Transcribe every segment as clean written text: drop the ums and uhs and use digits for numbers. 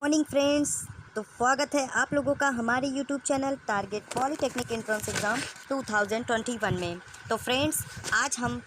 Morning friends, तो स्वागत है आप लोगों का हमारे YouTube channel target polytechnic entrance exam 2021 में। तो फ्रेंड्स, आज हम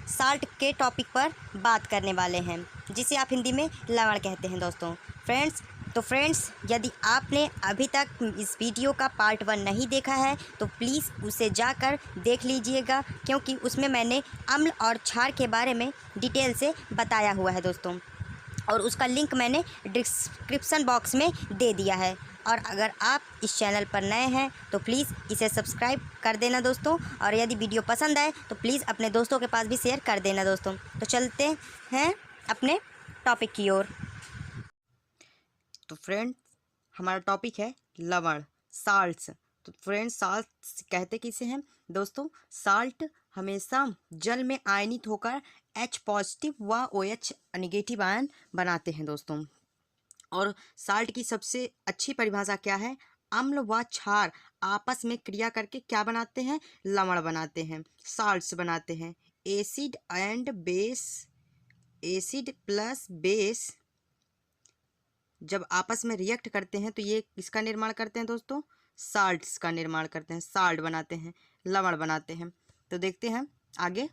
साल्ट के टॉपिक पर बात करने वाले हैं, जिसे आप हिंदी में लवण कहते हैं दोस्तों। फ्रेंड्स, यदि आपने अभी तक इस वीडियो का पार्ट 1 नहीं देखा है तो प्लीज़ उसे जाकर देख लीजिएगा, क्योंकि उसमें मैंने अम्ल और क्षार के बारे में डिटेल से बताया हुआ है दोस्तों, और उसका लिंक मैंने डिस्क्रिप्शन बॉक्स में दे दिया है। और अगर आप इस चैनल पर नए हैं तो प्लीज़ इसे सब्सक्राइब कर देना दोस्तों, और यदि वीडियो पसंद आए तो प्लीज़ अपने दोस्तों के पास भी शेयर कर देना दोस्तों। तो चलते हैं अपने टॉपिक की ओर। तो फ्रेंड्स, हमारा टॉपिक है लवण, साल्ट्स। तो फ्रेंड्स, साल्ट कहते किसे हैं दोस्तों? साल्ट हमेशा जल में आयनित होकर H पॉजिटिव व OH नेगेटिव आयन बनाते हैं दोस्तों। और साल्ट की सबसे अच्छी परिभाषा क्या है? अम्ल व क्षार आपस में क्रिया करके क्या बनाते हैं? लवण बनाते हैं, साल्ट्स बनाते हैं। Acid and base, acid plus base जब आपस में रिएक्ट करते हैं तो ये किसका निर्माण करते हैं दोस्तों? साल्ट्स का निर्माण करते हैं, साल्ट बनाते हैं, लवण बनाते हैं। तो देखते हैं आगे।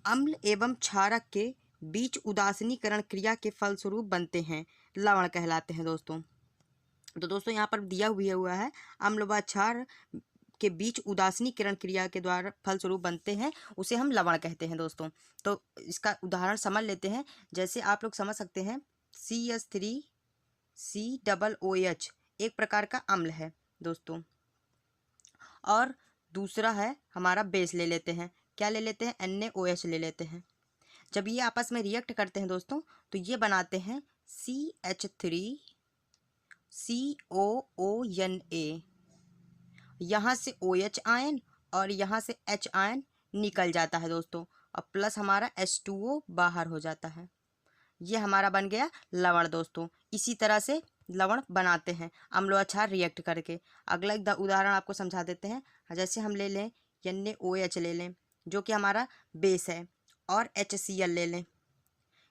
अम्ल एवं क्षारक के बीच उदासीनीकरण क्रिया के फलस्वरूप बनते हैं, लवण कहलाते हैं दोस्तों। तो दोस्तों, यहाँ पर दिया हुआ है अम्ल व क्षार के बीच उदासीनीकरण क्रिया के द्वारा फलस्वरूप बनते हैं, उसे हम लवण कहते हैं दोस्तों। तो इसका उदाहरण समझ लेते हैं। जैसे आप लोग समझ सकते हैं, CH3COOH एक प्रकार का अम्ल है दोस्तों, और दूसरा है हमारा बेस। ले लेते हैं, क्या ले लेते हैं? NaOH ले लेते हैं। जब ये आपस में रिएक्ट करते हैं दोस्तों तो ये बनाते हैं CH3COONA। यहाँ से OH आयन और यहाँ से H आयन निकल जाता है दोस्तों, और प्लस हमारा H2O बाहर हो जाता है। ये हमारा बन गया लवण दोस्तों। इसी तरह से लवण बनाते हैं अम्ल व क्षार रिएक्ट करके। अगला एक उदाहरण आपको समझा देते हैं। जैसे हम ले लें NaOH ले लें, जो कि हमारा बेस है, और HCl ले लें,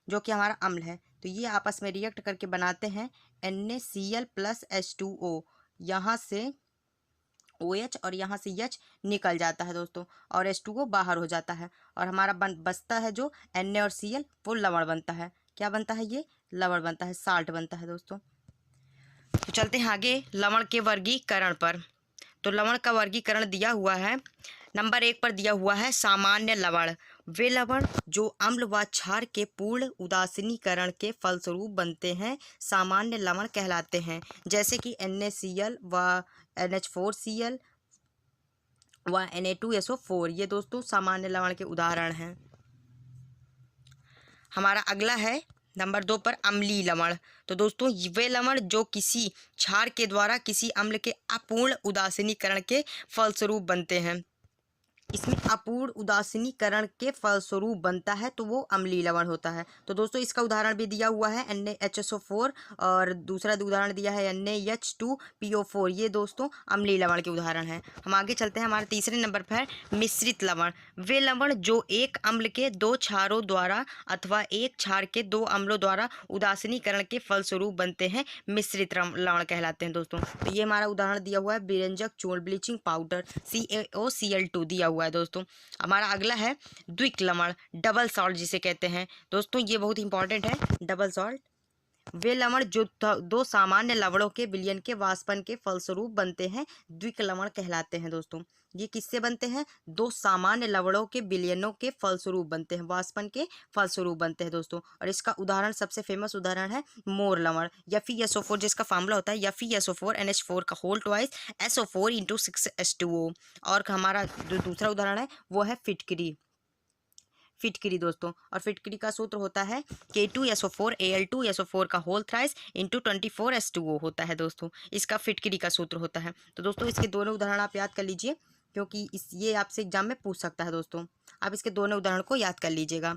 जो कि हमारा अम्ल है। तो ये आपस में रिएक्ट करके बनाते हैं NaCl प्लस H2O। यहाँ से OH और यहाँ से H निकल जाता है दोस्तों, और H2O बाहर हो जाता है, और हमारा बचता है जो Na और Cl, वो लवण बनता है। क्या बनता है? ये लवण बनता है, साल्ट बनता है दोस्तों। तो चलते हैं आगे लवण के वर्गीकरण पर। तो लवण का वर्गीकरण दिया हुआ है। नंबर 1 पर दिया हुआ है सामान्य लवण। वे लवण जो अम्ल व क्षार के पूर्ण उदासीनीकरण के फलस्वरूप बनते हैं, सामान्य लवण कहलाते हैं। जैसे कि NaCl व NH4Cl व Na2SO4, ये दोस्तों सामान्य लवण के उदाहरण हैं। हमारा अगला है नंबर 2 पर अम्लीय लवण। तो दोस्तों, वे लवण जो किसी क्षार के द्वारा किसी अम्ल के अपूर्ण उदासीनीकरण के फलस्वरूप बनते हैं। इसमें अपूर्ण उदासीनीकरण के फलस्वरूप बनता है तो वो अम्लीय लवण होता है। तो दोस्तों, इसका उदाहरण भी दिया हुआ है NaHSO4, और दूसरा उदाहरण दिया है NaH2PO4। ये दोस्तों अम्लीय लवण के उदाहरण हैं। हम आगे चलते हैं। हमारे तीसरे नंबर पर है मिश्रित लवण। वे लवण जो एक अम्ल के 2 क्षारों द्वारा अथवा एक क्षार के 2 अम्लों द्वारा उदासीनीकरण के फलस्वरूप बनते हैं, मिश्रित लवण कहलाते हैं दोस्तों। तो ये हमारा उदाहरण दिया हुआ है विरंजक चूर्ण, ब्लीचिंग पाउडर, CaOCl2 दिया हुआ है दोस्तों। हमारा अगला है द्विक लवण, डबल सॉल्ट जिसे कहते हैं दोस्तों। ये बहुत इंपॉर्टेंट है, डबल सॉल्ट। वे लवण जो 2 सामान्य लवणों के विलयन के वाष्पन के फलस्वरूप बनते हैं, द्विक लवण कहलाते हैं दोस्तों। ये किससे बनते हैं? 2 सामान्य लवणों के विलयनों के फलस्वरूप बनते हैं, वाष्पन के फलस्वरूप बनते हैं दोस्तों। और इसका उदाहरण, सबसे फेमस उदाहरण है मोर लवण, FeSO4, जिसका फार्मूला होता है FeSO4 NH4 का होल ट्वाइस SO4 × 6H2O। और हमारा जो दूसरा उदाहरण है वो है फिटकरी, फिटकरी दोस्तों। और फिटकरी का सूत्र होता है K2SO4 Al2SO4 का होल थ्राइस × 24H2O होता है दोस्तों। इसका फिटकरी का सूत्र होता है। तो दोस्तों, इसके दोनों उदाहरण आप याद कर लीजिए, क्योंकि ये आपसे एग्जाम में पूछ सकता है दोस्तों। आप इसके दोनों उदाहरण को याद कर लीजिएगा।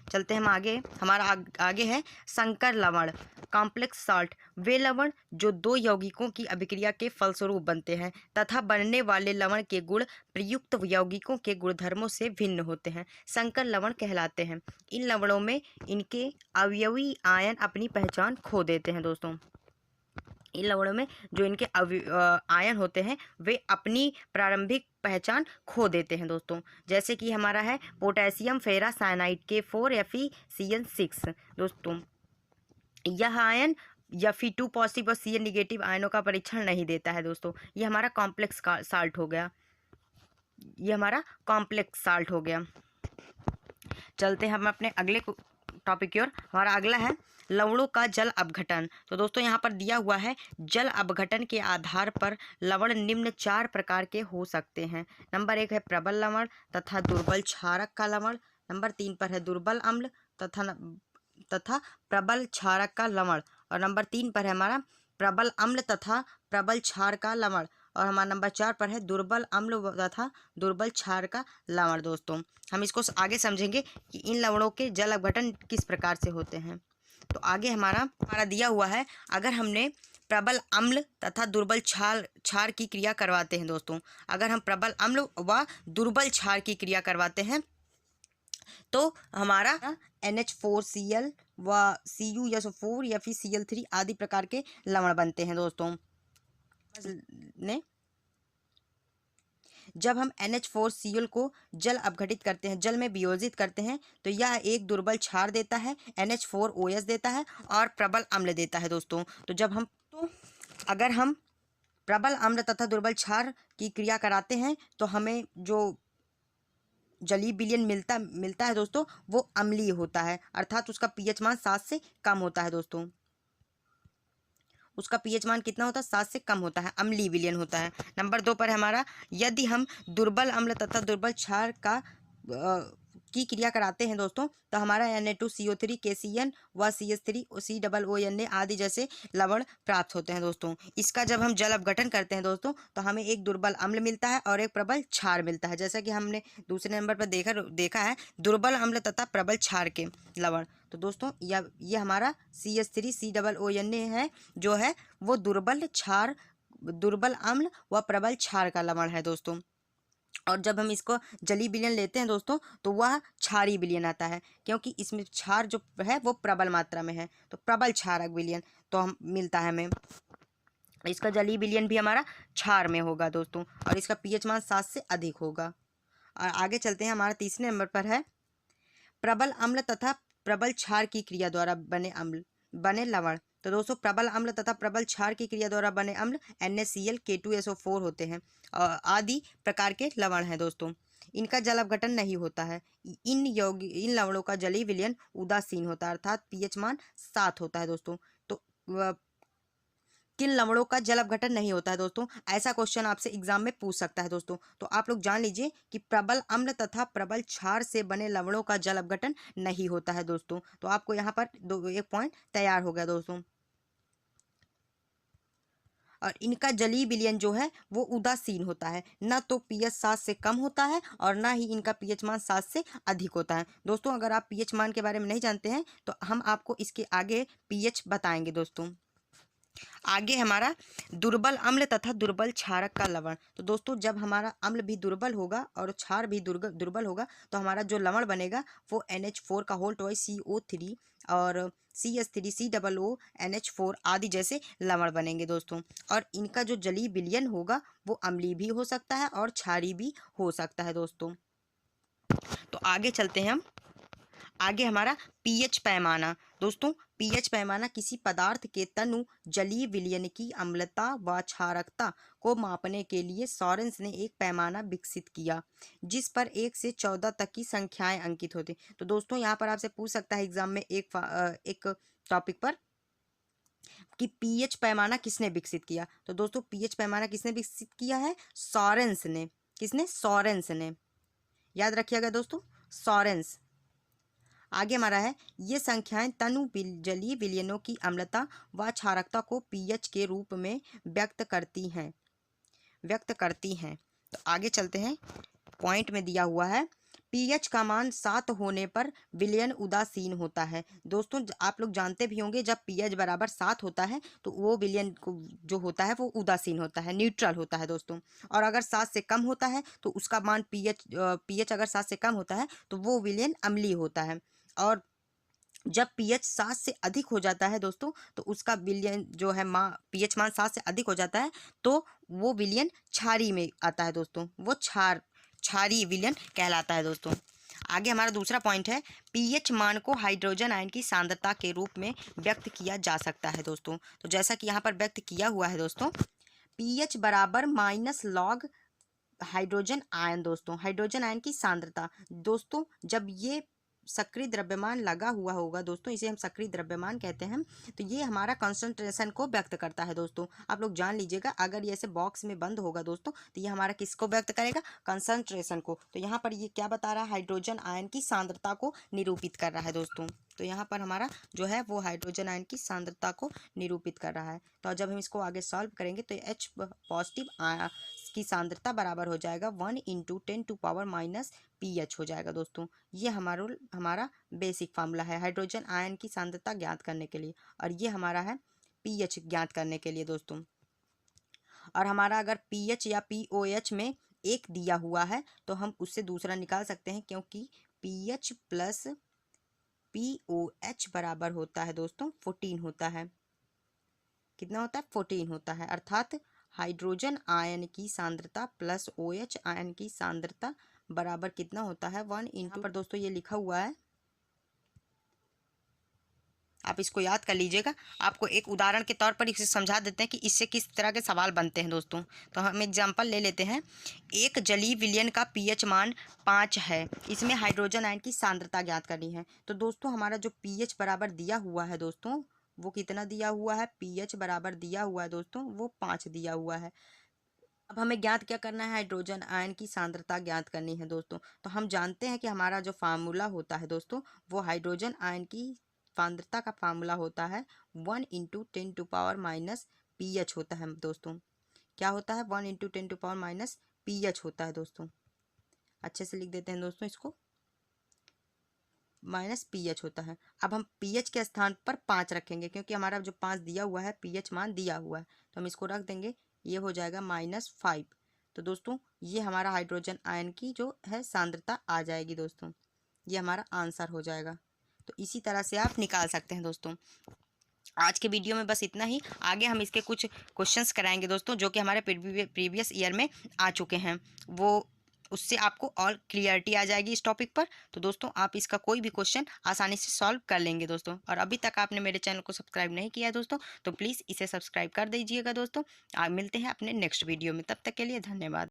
चलते हैं हम आगे। हमारा आगे है संकर लवण, कॉम्प्लेक्स साल्ट, वे लवण जो दो यौगिकों की अभिक्रिया के फलस्वरूप बनते हैं तथा बनने वाले लवण के गुण प्रयुक्त यौगिकों के गुणधर्मों से भिन्न होते हैं, संकर लवण कहलाते हैं। इन लवणों में इनके अवयवी आयन अपनी पहचान खो देते हैं दोस्तों। इन लवणों में जो इनके आयन होते हैं वे अपनी प्रारंभिक पहचान खो देते हैं दोस्तों। जैसे कि हमारा है पोटेशियम फेरा साइनाइड K4 FeCN6 दोस्तों। यह आयन Fe2 पॉजिटिव और Cn निगेटिव आयनों का परीक्षण नहीं देता है दोस्तों। ये हमारा कॉम्प्लेक्स साल्ट हो गया, ये हमारा कॉम्प्लेक्स साल्ट हो गया। चलते हैं हम अपने अगले टॉपिक की ओर। हमारा अगला है लवणों का जल अपघटन। तो दोस्तों यहाँ पर दिया हुआ है जल अपघटन के आधार पर लवण निम्न 4 प्रकार के हो सकते हैं। नंबर 1 है प्रबल लवण तथा दुर्बल क्षारक का लवण। नंबर 3 पर है दुर्बल अम्ल तथा प्रबल क्षारक का लवण। और नंबर 3 पर है हमारा प्रबल अम्ल तथा प्रबल क्षार का लवण। और हमारा नंबर 4 पर है दुर्बल अम्ल तथा दुर्बल क्षार का लवण। दोस्तों हम इसको आगे समझेंगे कि इन लवणों के जल अपघटन किस प्रकार से होते हैं। तो आगे हमारा दिया हुआ है, अगर हमने प्रबल अम्ल तथा दुर्बल क्षार की क्रिया करवाते हैं दोस्तों, अगर हम प्रबल अम्ल व दुर्बल क्षार की क्रिया करवाते हैं तो हमारा NH4Cl व CuSO4 या फिर Cl3 आदि प्रकार के लवण बनते हैं दोस्तों। ने जब हम NH4Cl को जल अपघटित करते हैं, जल में वियोजित करते हैं, तो यह एक दुर्बल क्षार देता है, NH4OS देता है और प्रबल अम्ल देता है दोस्तों। तो अगर हम प्रबल अम्ल तथा दुर्बल क्षार की क्रिया कराते हैं तो हमें जो जलीय विलयन मिलता है दोस्तों वो अम्लीय होता है, अर्थात उसका pH मान 7 से कम होता है दोस्तों। उसका pH मान कितना होता है? 7 से कम होता है, अम्लीय विलयन होता है। नंबर 2 पर हमारा यदि हम दुर्बल अम्ल तथा दुर्बल क्षार की क्रिया कराते हैं दोस्तों तो हमारा Na2CO3 KCN व CH3 COONA आदि जैसे लवण प्राप्त होते हैं दोस्तों। इसका जब हम जल अपघटन करते हैं दोस्तों तो हमें एक दुर्बल अम्ल मिलता है और एक प्रबल क्षार मिलता है, जैसा कि हमने दूसरे नंबर पर देखा है दुर्बल अम्ल तथा प्रबल क्षार के लवण। तो दोस्तों ये हमारा CH3 COONA है जो है वो दुर्बल अम्ल व प्रबल क्षार का लवण है दोस्तों। और जब हम इसको जलीय विलयन लेते हैं दोस्तों तो वह क्षारीय विलयन आता है, क्योंकि इसमें क्षार जो है वो प्रबल मात्रा में है, तो प्रबल क्षारक विलयन तो हम मिलता है हमें। इसका जलीय विलयन भी हमारा क्षार में होगा दोस्तों और इसका pH मान 7 से अधिक होगा। और आगे चलते हैं, हमारा तीसरे नंबर पर है प्रबल अम्ल तथा प्रबल क्षार की क्रिया द्वारा बने लवण। तो दोस्तों प्रबल अम्ल तथा प्रबल क्षार की क्रिया द्वारा बने अम्ल NaCl K2SO4 होते हैं आदि प्रकार के लवण हैं दोस्तों। इनका जल अपघटन नहीं होता है। इन लवणों का जलीय विलयन उदासीन होता है, अर्थात pH मान 7 होता है दोस्तों। तो किन लवणों का जल अपघटन नहीं होता है दोस्तों? ऐसा क्वेश्चन आपसे एग्जाम में पूछ सकता है दोस्तों। तो आप लोग जान लीजिए कि प्रबल अम्ल तथा प्रबल क्षार से बने लवणों का जल अपघटन नहीं होता है दोस्तों। तो आपको यहाँ पर एक पॉइंट तैयार हो गया दोस्तों। और इनका जलीय विलयन जो है वो उदासीन होता है, ना तो pH 7 से कम होता है और ना ही इनका pH मान 7 से अधिक होता है दोस्तों। अगर आप pH मान के बारे में नहीं जानते हैं तो हम आपको इसके आगे pH बताएंगे दोस्तों। आगे हमारा दुर्बल अम्ल तथा दुर्बल क्षारक का लवण। तो दोस्तों जब हमारा अम्ल भी दुर्बल होगा और क्षार भी दुर्बल होगा तो हमारा जो लवण बनेगा वो NH4 का होल टॉय CO3 और CH3 COONH4 आदि जैसे लवण बनेंगे दोस्तों। और इनका जो जलीय विलयन होगा वो अम्लीय भी हो सकता है और क्षारीय भी हो सकता है दोस्तों। तो आगे चलते हैं हम। आगे हमारा pH पैमाना। दोस्तों pH पैमाना किसी पदार्थ के तनु जलीय विलयन की अम्लता व क्षारकता को मापने के लिए सॉरेंस ने एक पैमाना विकसित किया जिस पर 1 से 14 तक की संख्याएं अंकित होती। तो दोस्तों यहाँ पर आपसे पूछ सकता है एग्जाम में एक टॉपिक पर कि pH पैमाना किसने विकसित किया। तो दोस्तों pH पैमाना किसने विकसित किया है? सॉरेंस ने। किसने? सॉरेंस ने। याद रखिएगा दोस्तों, सॉरेंस। आगे हमारा है ये संख्याएं तनु जलीय विलयनों की अम्लता व क्षारकता को pH के रूप में व्यक्त करती हैं। तो आगे चलते हैं, पॉइंट में दिया हुआ है पीएच का मान 7 होने पर विलयन उदासीन होता है। दोस्तों आप लोग जानते भी होंगे जब पीएच बराबर 7 होता है तो वो विलयन को जो होता है वो उदासीन होता है, न्यूट्रल होता है दोस्तों। और अगर 7 से कम होता है तो उसका मान पीएच अगर 7 से कम होता है तो वो विलयन अम्लीय होता है। और जब पीएच 7 से अधिक हो जाता है दोस्तों तो उसका विलयन जो है पीएच मान 7 से अधिक हो जाता है तो वो विलयन क्षारीय में आता है दोस्तों, वो क्षारीय विलयन कहलाता है दोस्तों। आगे हमारा दूसरा पॉइंट है, पीएच मान को हाइड्रोजन आयन की सांद्रता के रूप में व्यक्त किया जा सकता है दोस्तों। तो जैसा कि यहाँ पर व्यक्त किया हुआ है दोस्तों, पीएच बराबर माइनस लॉग हाइड्रोजन आयन दोस्तों, हाइड्रोजन आयन की सांद्रता। दोस्तों जब ये सक्रिय द्रव्यमान लगा हुआ होगा दोस्तों, इसे हम सक्रिय द्रव्यमान कहते हैं, तो ये हमारा कंसंट्रेशन को व्यक्त करता है दोस्तों। आप लोग जान लीजिएगा, अगर ये ऐसे बॉक्स में बंद होगा दोस्तों तो ये हमारा किसको व्यक्त करेगा, कंसंट्रेशन को। तो यहाँ पर ये क्या बता रहा है, हाइड्रोजन आयन की सांद्रता को निरूपित कर रहा है दोस्तों। तो यहाँ पर हमारा जो है वो हाइड्रोजन आयन की सांद्रता को निरूपित कर रहा है। तो जब हम इसको आगे सॉल्व करेंगे तो H पॉजिटिव की सांद्रता बराबर हो जाएगा 1 × 10⁻⁻ pH हो जाएगा दोस्तों। ये हमारा बेसिक फार्मूला है हाइड्रोजन आयन की सांद्रता ज्ञात करने के लिए, और ये हमारा है pH ज्ञात करने के लिए दोस्तों। और हमारा अगर pH या POH में 1 दिया हुआ है तो हम उससे दूसरा निकाल सकते हैं, क्योंकि pH प्लस POH बराबर होता है दोस्तों 14 होता है। कितना होता है, 14 होता है। अर्थात हाइड्रोजन आयन की सांद्रता प्लस OH आयन की सांद्रता बराबर कितना होता है, 1 × पर दोस्तों ये लिखा हुआ है, आप इसको याद कर लीजिएगा। आपको एक उदाहरण के तौर पर इसे समझा देते हैं कि इससे किस तरह के सवाल बनते हैं दोस्तों। तो हम एग्जांपल ले लेते हैं। एक जलीय विलयन का पीएच मान 5 है, इसमें हाइड्रोजन आयन की सांद्रता ज्ञात करनी है। तो दोस्तों हमारा जो पीएच बराबर दिया हुआ है दोस्तों, वो कितना दिया हुआ है, पीएच बराबर दिया हुआ है दोस्तों वो 5 दिया हुआ है। अब हमें ज्ञात क्या करना है, हाइड्रोजन आयन की सांद्रता ज्ञात करनी है दोस्तों। तो हम जानते हैं कि हमारा जो फार्मूला होता है दोस्तों, वो हाइड्रोजन आयन की सांद्रता का फार्मूला होता है 1 × 10⁻⁻ pH होता है दोस्तों। क्या होता है, 1 × 10⁻⁻ pH होता है दोस्तों। अच्छे से लिख देते हैं दोस्तों इसको, -pH होता है। अब हम pH के स्थान पर 5 रखेंगे, क्योंकि हमारा जो 5 दिया हुआ है pH मान दिया हुआ है, तो हम इसको रख देंगे, ये हो जाएगा -5। तो दोस्तों ये हमारा हाइड्रोजन आयन की जो है सांद्रता आ जाएगी दोस्तों, ये हमारा आंसर हो जाएगा। तो इसी तरह से आप निकाल सकते हैं दोस्तों। आज के वीडियो में बस इतना ही। आगे हम इसके कुछ क्वेश्चंस कराएंगे दोस्तों, जो कि हमारे प्रीवियस ईयर में आ चुके हैं, वो उससे आपको और क्लियरिटी आ जाएगी इस टॉपिक पर। तो दोस्तों आप इसका कोई भी क्वेश्चन आसानी से सॉल्व कर लेंगे दोस्तों। और अभी तक आपने मेरे चैनल को सब्सक्राइब नहीं किया है दोस्तों, तो प्लीज़ इसे सब्सक्राइब कर दीजिएगा दोस्तों। आप मिलते हैं अपने नेक्स्ट वीडियो में, तब तक के लिए धन्यवाद।